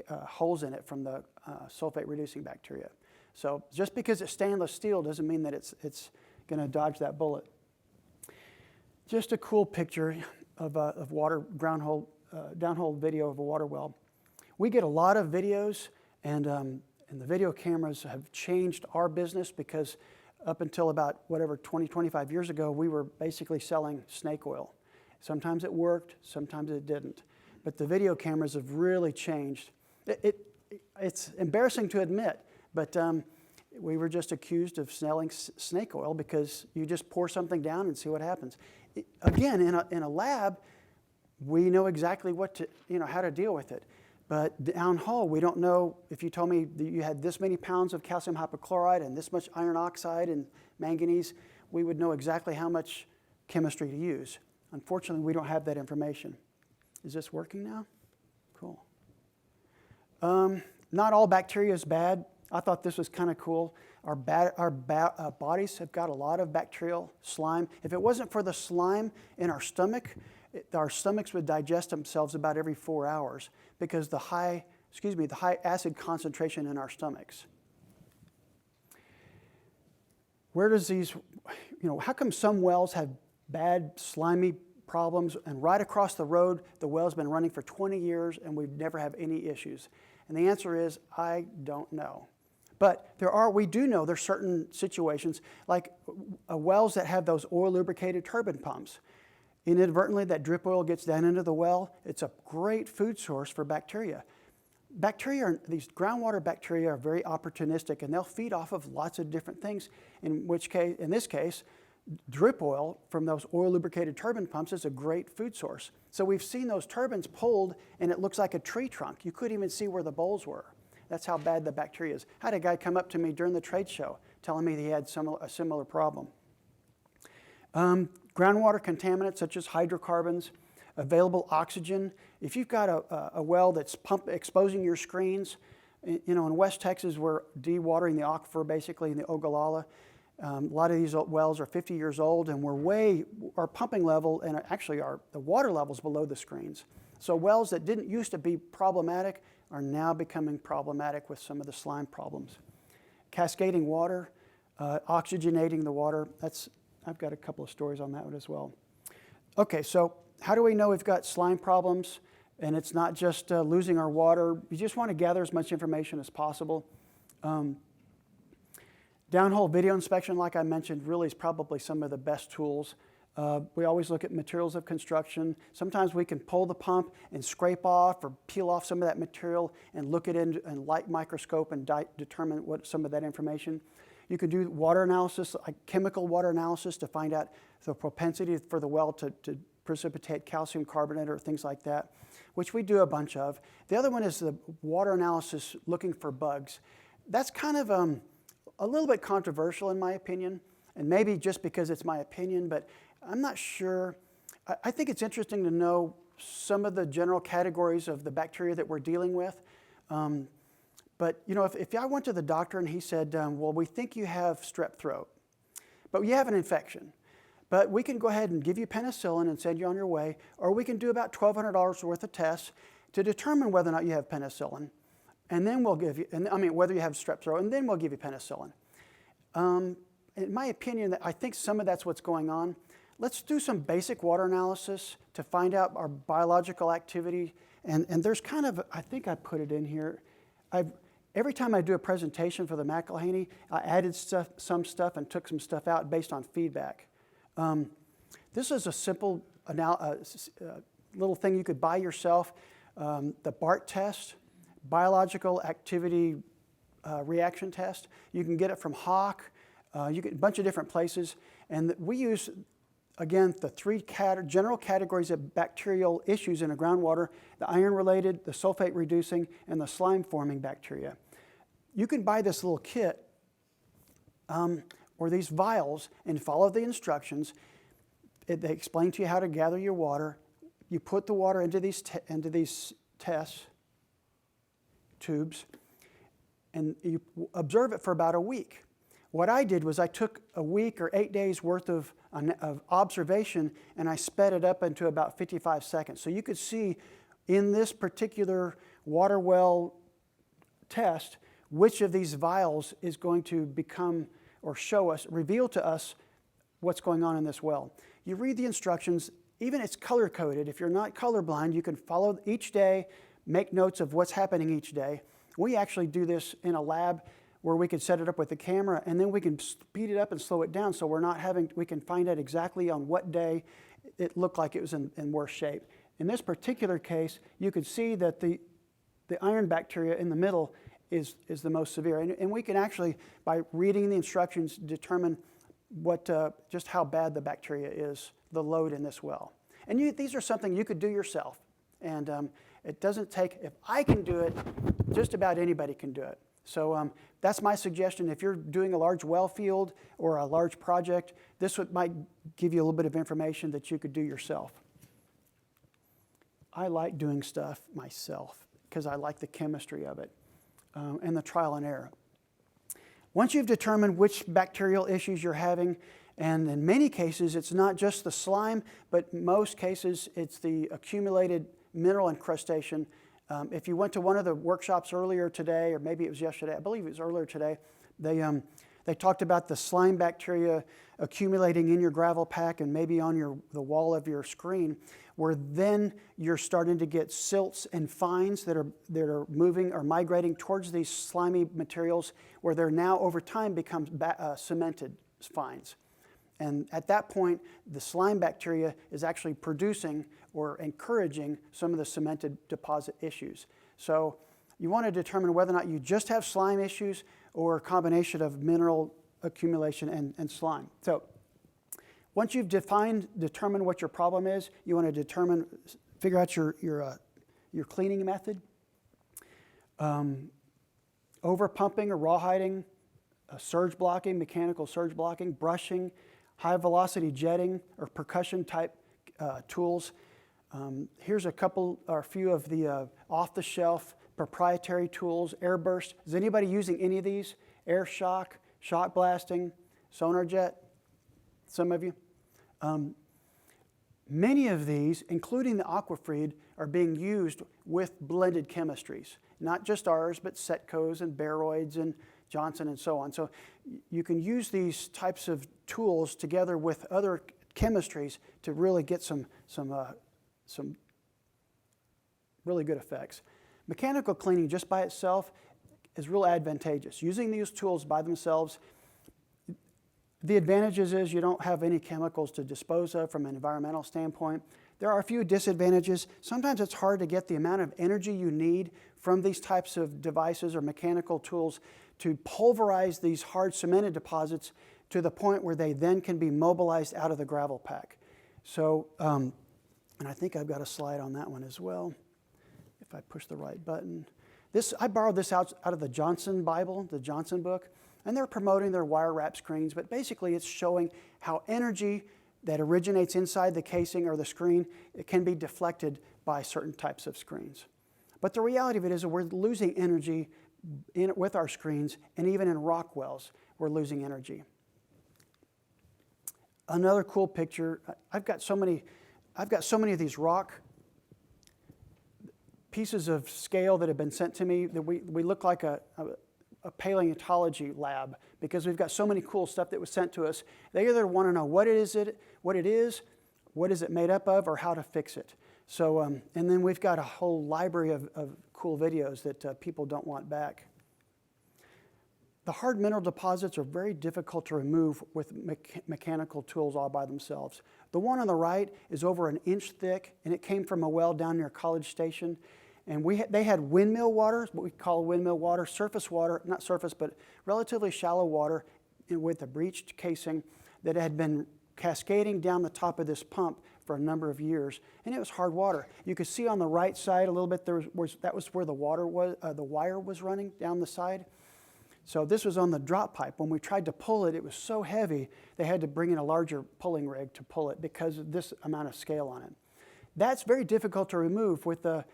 [SPEAKER 2] holes in it from the sulfate-reducing bacteria. So just because it's stainless steel doesn't mean that it's going to dodge that bullet. Just a cool picture of water downhole video of a water well. We get a lot of videos, and And the video cameras have changed our business because up until about 20, 25 years ago, we were basically selling snake oil. Sometimes it worked, sometimes it didn't. But the video cameras have really changed. It's embarrassing to admit, but we were just accused of selling snake oil because you just pour something down and see what happens. Again, in a lab, we know exactly how to deal with it. But down hole, we don't know. If you told me that you had this many pounds of calcium hypochlorite and this much iron oxide and manganese, we would know exactly how much chemistry to use. Unfortunately, we don't have that information. Is this working now? Cool. Not all bacteria is bad. I thought this was kind of cool. Our bodies have got a lot of bacterial slime. If it wasn't for the slime in our stomach, our stomachs would digest themselves about every 4 hours because the high acid concentration in our stomachs. Where does how come some wells have bad, slimy problems, and right across the road, the well's been running for 20 years and we've never have any issues? And the answer is, I don't know. But we do know there's certain situations, like wells that have those oil-lubricated turbine pumps. Inadvertently, that drip oil gets down into the well. It's a great food source for bacteria. These groundwater bacteria are very opportunistic, and they'll feed off of lots of different things, in this case, drip oil from those oil-lubricated turbine pumps is a great food source. So we've seen those turbines pulled, and it looks like a tree trunk. You couldn't even see where the bowls were. That's how bad the bacteria is. I had a guy come up to me during the trade show telling me that he had a similar problem. Groundwater contaminants such as hydrocarbons, available oxygen. If you've got a well that's exposing your screens, in West Texas we're dewatering the aquifer basically in the Ogallala. A lot of these wells are 50 years old, and our pumping level and actually the water levels below the screens. So wells that didn't used to be problematic are now becoming problematic with some of the slime problems. Cascading water, oxygenating the water. I've got a couple of stories on that one as well. Okay, so how do we know we've got slime problems and it's not just losing our water? You just want to gather as much information as possible. Downhole video inspection, like I mentioned, really is probably some of the best tools. We always look at materials of construction. Sometimes we can pull the pump and scrape off or peel off some of that material and look at it in light microscope and determine what some of that information. You can do water analysis, like chemical water analysis, to find out the propensity for the well to precipitate calcium carbonate or things like that, which we do a bunch of. The other one is the water analysis looking for bugs. That's kind of a little bit controversial in my opinion, and maybe just because it's my opinion, but I'm not sure. I think it's interesting to know some of the general categories of the bacteria that we're dealing with. But if I went to the doctor and he said, well, we think you have strep throat, but you have an infection, but we can go ahead and give you penicillin and send you on your way, or we can do about $1,200 worth of tests to determine whether or not you have penicillin, and then we'll give you, whether you have strep throat, and then we'll give you penicillin. In my opinion, I think some of that's what's going on. Let's do some basic water analysis to find out our biological activity, and there's kind of, I think I put it in here. Every time I do a presentation for the McEllhiney, I added some stuff and took some stuff out based on feedback. This is a simple little thing you could buy yourself. The BART test, Biological Activity Reaction Test. You can get it from Hawk. You get a bunch of different places. And we use, again, the three general categories of bacterial issues in a groundwater: the iron-related, the sulfate-reducing, and the slime-forming bacteria. You can buy this little kit or these vials and follow the instructions. They explain to you how to gather your water. You put the water into these test tubes, and you observe it for about a week. What I did was I took a week or 8 days worth of observation and I sped it up into about 55 seconds. So you could see in this particular water well test which of these vials is going to become or reveal to us what's going on in this well. You read the instructions, even it's color-coded. If you're not colorblind, you can follow each day, make notes of what's happening each day. We actually do this in a lab where we could set it up with the camera, and then we can speed it up and slow it down so we can find out exactly on what day it looked like it was in worse shape. In this particular case, you could see that the iron bacteria in the middle is the most severe. And we can actually, by reading the instructions, determine just how bad the bacteria is, the load in this well. And these are something you could do yourself. And it doesn't take, if I can do it, just about anybody can do it. So that's my suggestion. If you're doing a large well field or a large project, this might give you a little bit of information that you could do yourself. I like doing stuff myself because I like the chemistry of it and the trial and error. Once you've determined which bacterial issues you're having, and in many cases it's not just the slime, but most cases it's the accumulated mineral incrustation. If you went to one of the workshops earlier today, or maybe it was yesterday, I believe it was earlier today, they talked about the slime bacteria accumulating in your gravel pack and maybe on the wall of your screen, where then you're starting to get silts and fines that are moving or migrating towards these slimy materials, where they're now over time become cemented fines. And at that point, the slime bacteria is actually producing or encouraging some of the cemented deposit issues. So you want to determine whether or not you just have slime issues or a combination of mineral accumulation and slime. So once you've determined what your problem is, you want to figure out your cleaning method. Over pumping or rawhiding, surge blocking, mechanical surge blocking, brushing, high velocity jetting or percussion type tools. Here's a few of the off-the-shelf proprietary tools. Air burst. Is anybody using any of these? Air shock, shock blasting, sonar jet? Some of you? Many of these, including the Aquafreed, are being used with blended chemistries. Not just ours, but Setco's and Baroids and Johnson and so on. So you can use these types of tools together with other chemistries to really get some really good effects. Mechanical cleaning just by itself is real advantageous. Using these tools by themselves, the advantages is you don't have any chemicals to dispose of from an environmental standpoint. There are a few disadvantages. Sometimes it's hard to get the amount of energy you need from these types of devices or mechanical tools to pulverize these hard cemented deposits to the point where they then can be mobilized out of the gravel pack. So, and I think I've got a slide on that one as well, if I push the right button. I borrowed this out of the Johnson Bible, the Johnson book, and they're promoting their wire wrap screens, but basically it's showing how energy that originates inside the casing or the screen, it can be deflected by certain types of screens. But the reality of it is that we're losing energy with our screens, and even in rock wells, we're losing energy. Another cool picture, I've got so many of these rock pieces of scale that have been sent to me that we look like a paleontology lab, because we've got so many cool stuff that was sent to us. They either want to know what it is, what is it made up of, or how to fix it. So, and then we've got a whole library of cool videos that people don't want back. The hard mineral deposits are very difficult to remove with mechanical tools all by themselves. The one on the right is over an inch thick, and it came from a well down near College Station. And they had windmill water, what we call windmill water, surface water, not surface, but relatively shallow water with a breached casing that had been cascading down the top of this pump for a number of years, and it was hard water. You could see on the right side a little bit, that was where the wire was running down the side. So this was on the drop pipe. When we tried to pull it, it was so heavy, they had to bring in a larger pulling rig to pull it because of this amount of scale on it. That's very difficult to remove with a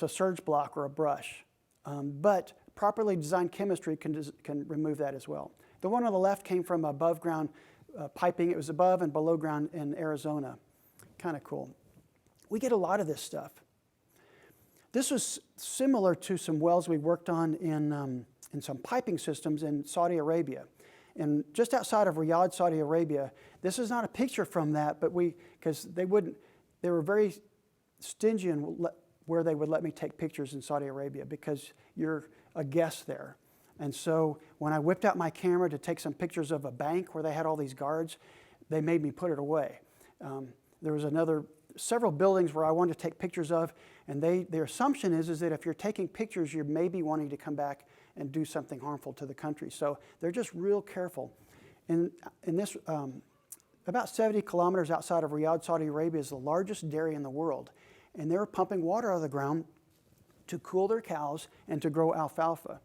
[SPEAKER 2] surge block or a brush. But properly designed chemistry can remove that as well. The one on the left came from above ground piping. It was above and below ground in Arizona. Kind of cool. We get a lot of this stuff. This was similar to some wells we worked on in some piping systems in Saudi Arabia. And just outside of Riyadh, Saudi Arabia, this is not a picture from that, but because they were very stingy and where they would let me take pictures in Saudi Arabia because you're a guest there. And so when I whipped out my camera to take some pictures of a bank where they had all these guards, they made me put it away. There was several buildings where I wanted to take pictures of, and their assumption is that if you're taking pictures, you're maybe wanting to come back and do something harmful to the country. So they're just real careful. In this, about 70 kilometers outside of Riyadh, Saudi Arabia is the largest dairy in the world. And they're pumping water out of the ground to cool their cows and to grow alfalfa.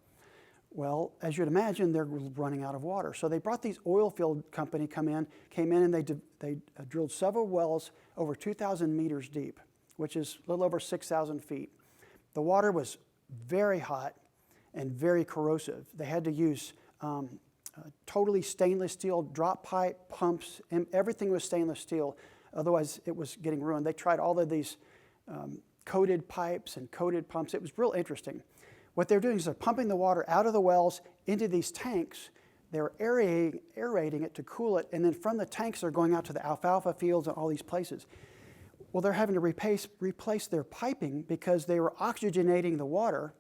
[SPEAKER 2] Well, as you'd imagine, they're running out of water. So they brought these oil field company came in and they drilled several wells over 2,000 meters deep, which is a little over 6,000 feet. The water was very hot and very corrosive. They had to use totally stainless steel drop pipe, pumps, and everything was stainless steel. Otherwise, it was getting ruined. They tried all of these coated pipes and coated pumps. It was real interesting. What they're doing is they're pumping the water out of the wells into these tanks. They're aerating it to cool it, and then from the tanks they're going out to the alfalfa fields and all these places. Well, they're having to replace their piping because they were oxygenating the water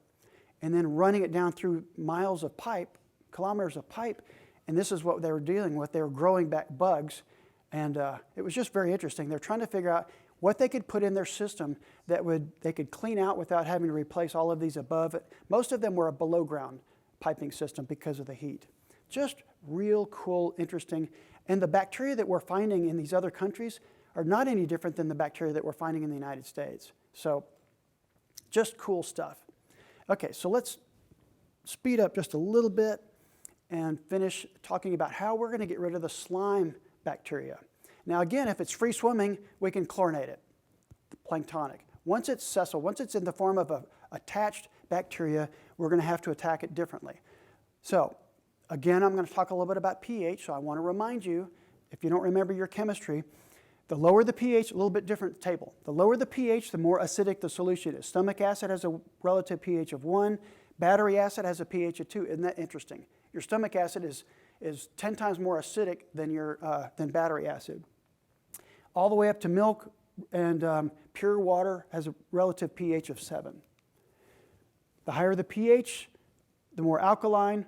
[SPEAKER 2] and then running it down through miles of pipe, kilometers of pipe, and this is what they were dealing with. They were growing back bugs, and it was just very interesting. They're trying to figure out what they could put in their system that they could clean out without having to replace all of these above it. Most of them were a below ground piping system because of the heat. Just real cool, interesting. And the bacteria that we're finding in these other countries are not any different than the bacteria that we're finding in the United States. So just cool stuff. Okay, so let's speed up just a little bit and finish talking about how we're going to get rid of the slime bacteria. Now again, if it's free swimming, we can chlorinate it, planktonic. Once it's sessile, once it's in the form of an attached bacteria, we're going to have to attack it differently. So again, I'm going to talk a little bit about pH, so I want to remind you, if you don't remember your chemistry, the lower the pH, a little bit different table. The lower the pH, the more acidic the solution is. Stomach acid has a relative pH of 1. Battery acid has a pH of 2. Isn't that interesting? Your stomach acid is 10 times more acidic than battery acid. All the way up to milk and pure water has a relative pH of 7. The higher the pH, the more alkaline.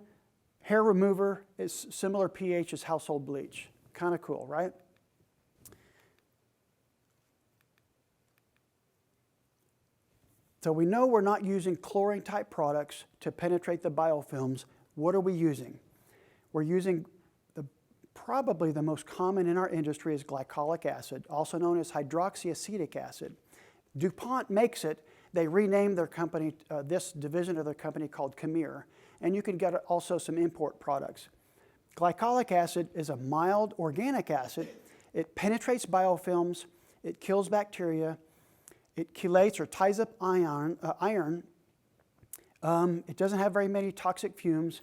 [SPEAKER 2] Hair remover is similar pH as household bleach. Kind of cool, right? So we know we're not using chlorine-type products to penetrate the biofilms. What are we using? We're using probably the most common in our industry is glycolic acid, also known as hydroxyacetic acid. DuPont makes it. They renamed their company, this division of their company called Camir, and you can get also some import products. Glycolic acid is a mild organic acid. It penetrates biofilms. It kills bacteria. It chelates or ties up iron. It doesn't have very many toxic fumes,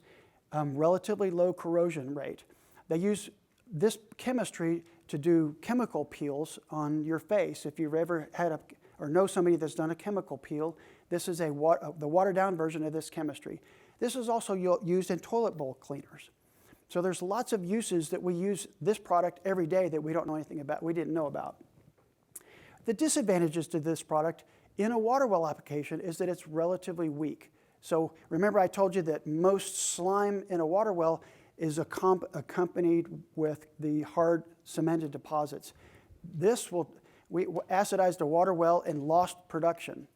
[SPEAKER 2] relatively low corrosion rate. They use this chemistry to do chemical peels on your face. If you've ever had or know somebody that's done a chemical peel, this is the watered down version of this chemistry. This is also used in toilet bowl cleaners. So there's lots of uses that we use this product every day that we don't know anything about, we didn't know about. The disadvantages to this product in a water well application is that it's relatively weak. So remember I told you that most slime in a water well is accompanied with the hard cemented deposits. We acidized a water and lost production.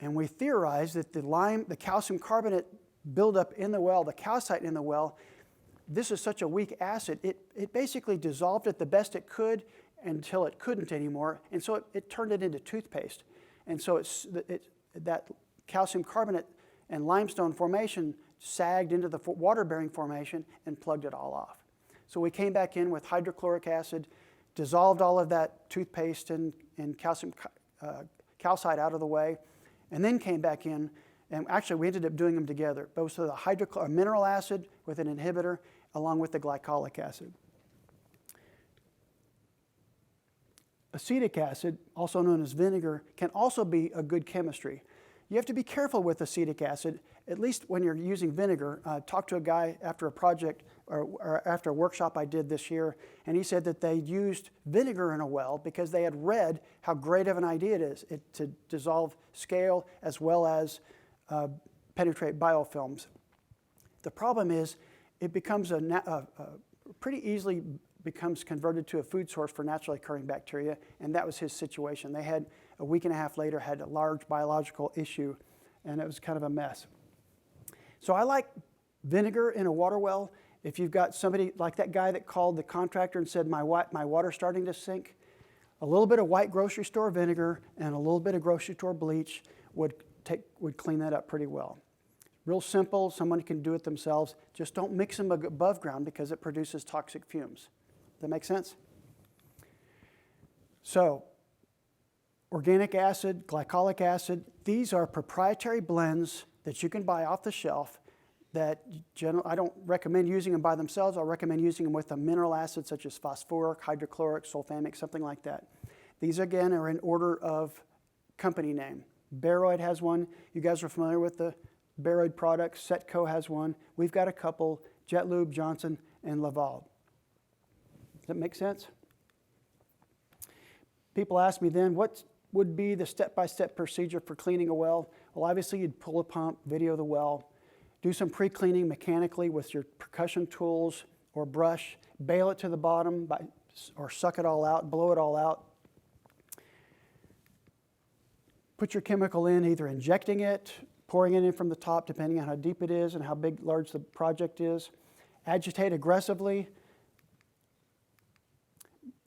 [SPEAKER 2] And we theorized that the calcium carbonate buildup in the well, the calcite in the well, this is such a weak acid, it basically dissolved it the best it could until it couldn't anymore, and so it turned it into toothpaste. And so that calcium carbonate and limestone formation sagged into the water-bearing formation and plugged it all off. So we came back in with hydrochloric acid, dissolved all of that toothpaste and calcite out of the way, and then came back in, and actually we ended up doing them together, both of the mineral acid with an inhibitor along with the glycolic acid. Acetic acid, also known as vinegar, can also be a good chemistry. You have to be careful with acetic acid, at least when you're using vinegar. Talked to a guy after a project or after a workshop I did this year, and he said that they used vinegar in a well because they had read how great of an idea it is to dissolve scale as well as penetrate biofilms. The problem is it becomes pretty easily becomes converted to a food source for naturally occurring bacteria, and that was his situation. They had a week and a half later had a large biological issue, and it was kind of a mess. So I like vinegar in a water well. If you've got somebody like that guy that called the contractor and said, my water's starting to sink, a little bit of white grocery store vinegar and a little bit of grocery store bleach would clean that up pretty well. Real simple, someone can do it themselves. Just don't mix them above ground because it produces toxic fumes. Does that make sense? So, organic acid, glycolic acid, these are proprietary blends that you can buy off the shelf that I don't recommend using them by themselves. I'll recommend using them with a mineral acid such as phosphoric, hydrochloric, sulfamic, something like that. These again are in order of company name. Baroid has one. You guys are familiar with the Baroid products. Setco has one. We've got a couple, Jetlube, Johnson, and Laval. Does that make sense? People ask me then, what would be the step-by-step procedure for cleaning a well? Well, obviously you'd pull a pump, video the well, do some pre-cleaning mechanically with your percussion tools or brush, bail it to the bottom or suck it all out, blow it all out. Put your chemical in, either injecting it, pouring it in from the top, depending on how deep it is and how large the project is. Agitate aggressively.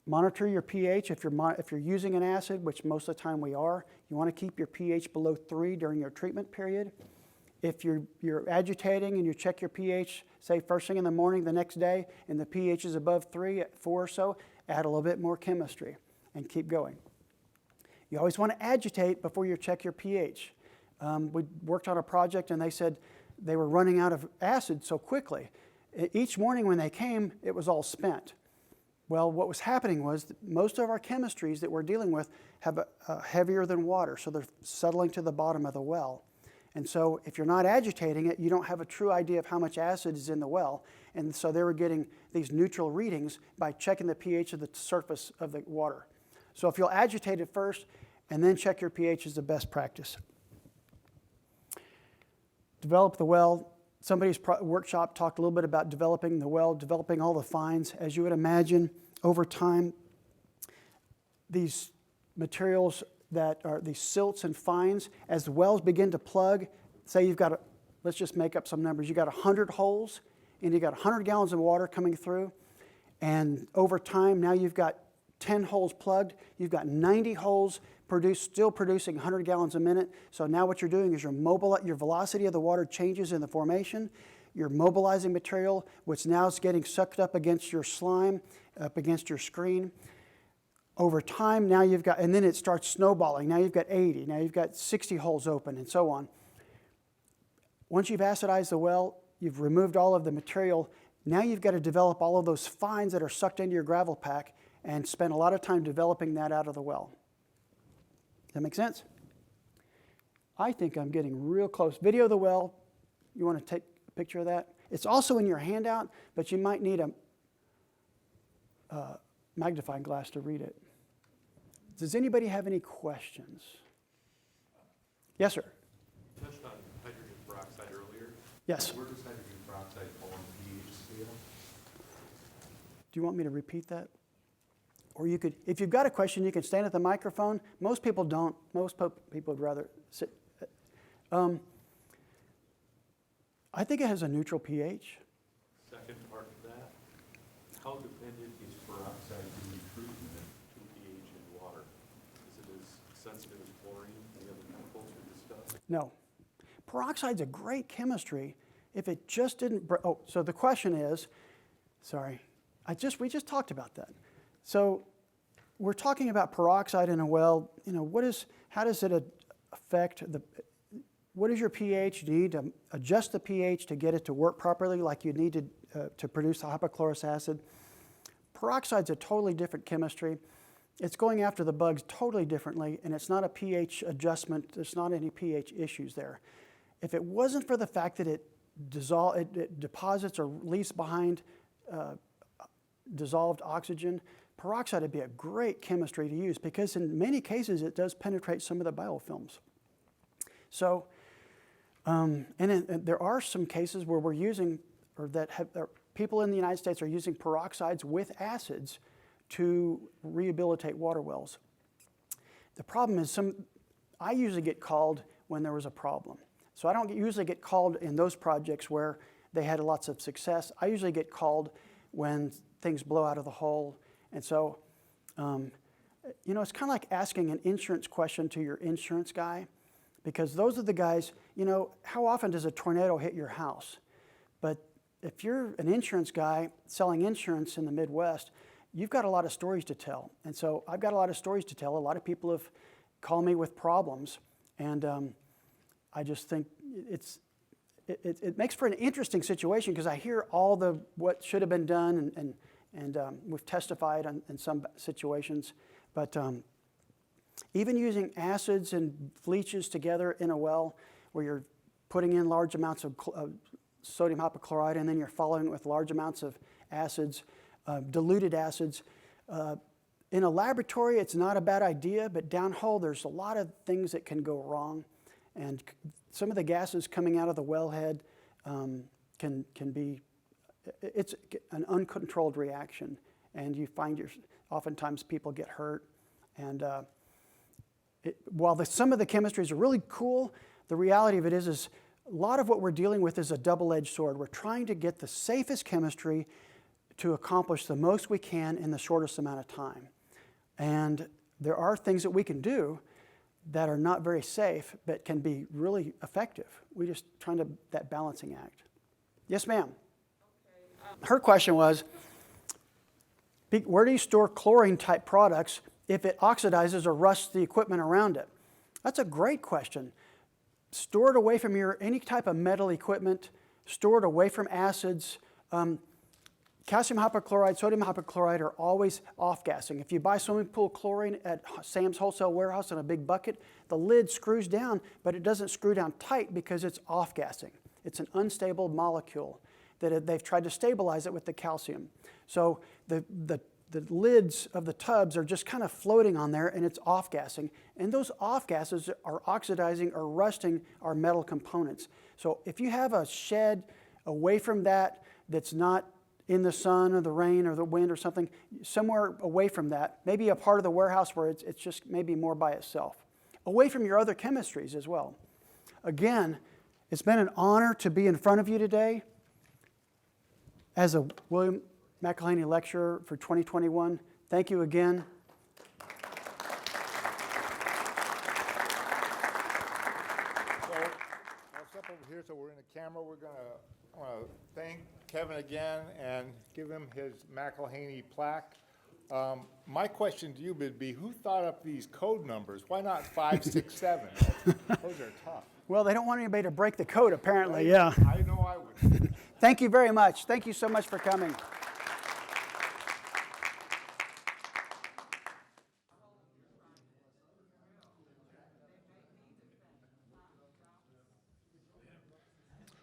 [SPEAKER 2] Monitor your pH. If you're using an acid, which most of the time we are, you want to keep your pH below 3 during your treatment period. If you're agitating and you check your pH, say first thing in the morning the next day, and the pH is above 3 at 4 or so, add a little bit more chemistry and keep going. You always want to agitate before you check your pH. We worked on a project and they said they were running out of acid so quickly. Each morning when they came, it was all spent. Well, what was happening was that most of our chemistries that we're dealing with have heavier than water, so they're settling to the bottom of the well. And so if you're not agitating it, you don't have a true idea of how much acid is in the well. And so they were getting these neutral readings by checking the pH of the surface of the water. So if you'll agitate it first and then check your pH is the best practice. Develop the well. Somebody's workshop talked a little bit about developing the well, developing all the fines. As you would imagine, over time, these materials that are these silts and fines, as the wells begin to plug, say you've got, let's just make up some numbers, you got 100 holes, and you got 100 gallons of water coming through, and over time, now you've got 10 holes plugged, you've got 90 holes still producing 100 gallons a minute. So now what you're doing is your velocity of the water changes in the formation. You're mobilizing material, which now is getting sucked up against your slime, up against your screen. Over time, now you've got, and then it starts snowballing. Now you've got 80, now you've got 60 holes open, and so on. Once you've acidized the well, you've removed all of the material. Now you've got to develop all of those fines that are sucked into your gravel pack and spend a lot of time developing that out of the well. Does that make sense? I think I'm getting real close. Video the well. You want to take a picture of that? It's also in your handout, but you might need a magnifying glass to read it. Does anybody have any questions? Yes, sir.
[SPEAKER 3] You touched on hydrogen peroxide earlier.
[SPEAKER 2] Yes.
[SPEAKER 3] Where does hydrogen peroxide fall on the pH scale?
[SPEAKER 2] Do you want me to repeat that? Or you could, if you've got a question, you can stand at the microphone. Most people don't. Most people would rather sit. I think it has a neutral pH.
[SPEAKER 3] Second part of that, how dependent is peroxide in the treatment to pH in water? Is it as sensitive as chlorine and the other chemicals we discussed?
[SPEAKER 2] No. Peroxide's a great chemistry if it just didn't, so the question is, sorry, we just talked about that. So we're talking about peroxide in a well. You know, how does it affect what is your pH? Do you need to adjust the pH to get it to work properly like you need to produce the hypochlorous acid? Peroxide's a totally different chemistry. It's going after the bugs totally differently, and it's not a pH adjustment. There's not any pH issues there. If it wasn't for the fact that it it deposits or leaves behind dissolved oxygen. Peroxide would be a great chemistry to use because in many cases it does penetrate some of the biofilms. So, and there are some cases where we're using, people in the United States are using peroxides with acids to rehabilitate water wells. The problem is I usually get called when there was a problem. So I don't usually get called in those projects where they had lots of success. I usually get called when things blow out of the hole. And so, it's kind of like asking an insurance question to your insurance guy, because those are the guys, how often does a tornado hit your house? But if you're an insurance guy selling insurance in the Midwest, you've got a lot of stories to tell. And so I've got a lot of stories to tell. A lot of people have called me with problems. And I just think it makes for an interesting situation because I hear all what should have been done, and we've testified in some situations. But even using acids and bleaches together in a well where you're putting in large amounts of sodium hypochlorite and then you're following it with large amounts of acids, diluted acids. In a laboratory, it's not a bad idea, but downhole, there's a lot of things that can go wrong. And some of the gases coming out of the wellhead can be, it's an uncontrolled reaction. And you find oftentimes people get hurt. And while some of the chemistries are really cool, the reality of it is a lot of what we're dealing with is a double-edged sword. We're trying to get the safest chemistry to accomplish the most we can in the shortest amount of time. And there are things that we can do that are not very safe, but can be really effective. We're just trying that balancing act. Yes, ma'am. Okay. Her question was, where do you store chlorine-type products if it oxidizes or rusts the equipment around it? That's a great question. Store it away from any type of metal equipment. Store it away from acids. Calcium hypochlorite, sodium hypochlorite are always off-gassing. If you buy swimming pool chlorine at Sam's Wholesale Warehouse in a big bucket, the lid screws down, but it doesn't screw down tight because it's off-gassing. It's an unstable molecule that they've tried to stabilize it with the calcium. So the lids of the tubs are just kind of floating on there and it's off-gassing. And those off-gases are oxidizing or rusting our metal components. So if you have a shed away from that's not in the sun or the rain or the wind or something, somewhere away from that, maybe a part of the warehouse where it's just maybe more by itself. Away from your other chemistries as well. Again, it's been an honor to be in front of you today as a William McEllhiney Lecturer for 2021. Thank you again.
[SPEAKER 1] So I'll step over here so we're in the camera. I want to thank Kevin again and give him his McEllhiney plaque. My question to you would be, who thought up these code numbers? Why not 5, 6, 7? Those are tough.
[SPEAKER 2] Well, they don't want anybody to break the code, apparently,
[SPEAKER 1] Right?
[SPEAKER 2] yeah.
[SPEAKER 1] I know I would.
[SPEAKER 2] Thank you very much. Thank you so much for coming.